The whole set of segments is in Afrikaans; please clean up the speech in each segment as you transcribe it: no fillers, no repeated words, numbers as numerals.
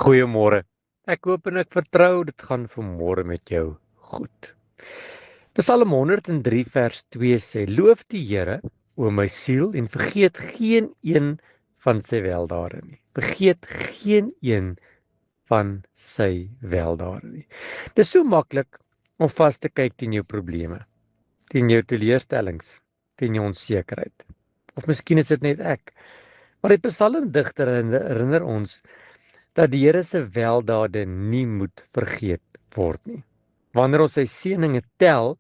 Goeiemôre. Ek hoop en ek vertrou dit gaan vanmôre met jou goed. Psalm 103 vers 2 sê: Loof die Here, o my siel, en vergeet geen een van sy weldade nie. Vergeet geen een van sy weldade nie. Dis so maklik om vas te kyk teen jou probleme, teen jou teleurstellings, teen jou onsekerheid. Of miskien is dit net ek. Maar die psalmdigter herinner ons dat die Here se weldade nie moet vergeet word nie. Wanneer ons sy seëninge tel,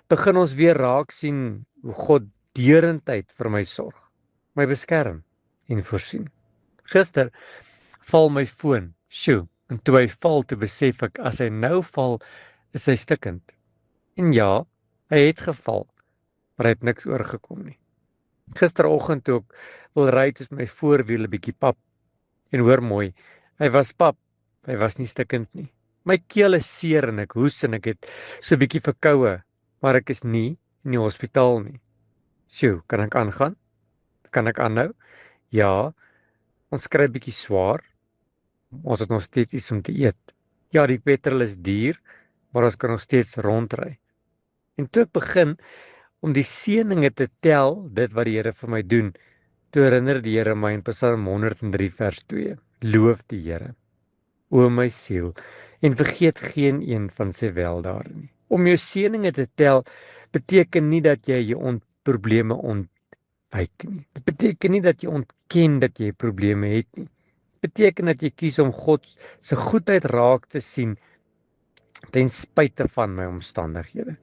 begin ons weer raak sien hoe God deurentyd vir my sorg, my beskerm en voorsien. Gister val my foon, en toe hy val, toe besef ek, as hy nou val, is hy stikkend. En ja, hy het geval, maar hy het niks oorgekom nie. Gisteroggend toe ek wil ry, het my voorwiel 'n bietjie pap, en hoor mooi, hy was pap, hy was nie stikkend nie. My keel is seer en ek hoes en ek het so 'n bietjie verkoue, maar ek is nie in die hospitaal nie. Kan ek aangaan? Kan ek aanhou? Ja, ons kry 'n bietjie swaar. Ons het nog steeds iets om te eet. Ja, die petrol is duur, maar ons kan nog steeds rondry. En toe ek begin om die seëninge te tel, dit wat die Here vir my doen, toe herinner die Here my in Psalm 103 vers 2. Loof die Here, o my siel, en vergeet geen een van sy weldade nie. Om jou seëninge te tel, beteken nie dat jy jou probleme ontwyk nie. Dit beteken nie dat jy ontken dat jy probleme het nie. Dit beteken dat jy kies om God se goedheid raak te sien, ten spyte van my omstandighede.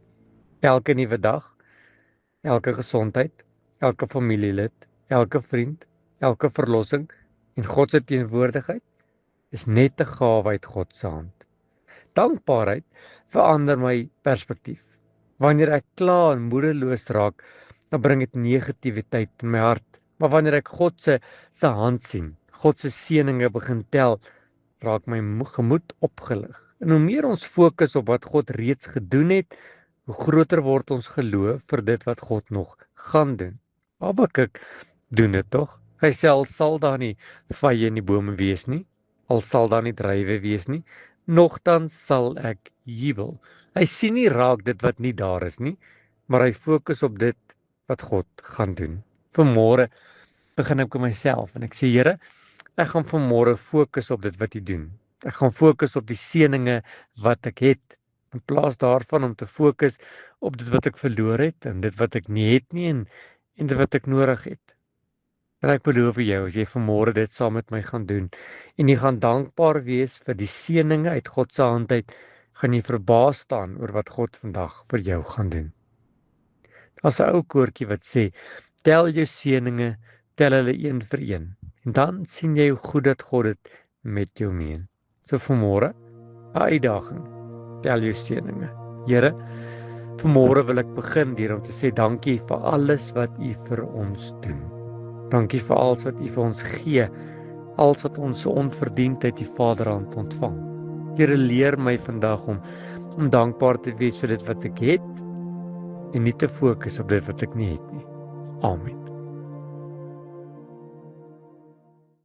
Elke nuwe dag, elke gesondheid, elke familielid, elke vriend, elke verlossing en God se teenwoordigheid is net 'n gawe uit God se hand. Dankbaarheid verander my perspektief. Wanneer ek kla en moedeloos raak, dan bring dit negativiteit in my hart. Maar wanneer ek God se hand sien, God se seëninge begin tel, raak my gemoed opgelig. En hoe meer ons fokus op wat God reeds gedoen het, hoe groter word ons geloof vir dit wat God nog gaan doen. Habakuk doen dit tog. Hy sê, al sal daar nie vye in die bome wees nie, al sal daar nie druiwe wees nie, nogtans sal ek jubel. Hy sien nie raak dit wat nie daar is nie, maar hy fokus op dit wat God gaan doen. Vanmôre begin ek met myself en ek sê, Here, ek gaan vanmôre fokus op dit wat U doen. Ek gaan fokus op die seëninge wat ek het, in plaas daarvan om te fokus op dit wat ek verloor het en dit wat ek nie het nie en dit wat ek nodig het. En ek beloof jou, as jy vanmôre dit saam met my gaan doen en jy gaan dankbaar wees vir die seëninge uit God se hand uit, gaan jy verbaas staan oor wat God vandag vir jou gaan doen. Daar's 'n ou koortjie wat sê, tel jou seëninge, tel hulle een vir een, en dan sien jy hoe goed dat God dit met jou meen. So vanmôre, 'n uitdaging, tel jou seëninge. Here, vanmôre wil ek begin deur om te sê dankie vir alles wat U vir ons doen. Dankie vir alles wat U vir ons gee, alles wat ons so onverdiend uit die Vaderhand ontvang. Here, leer my vandag om dankbaar te wees vir dit wat ek het en nie te fokus op dit wat ek nie het nie. Amen.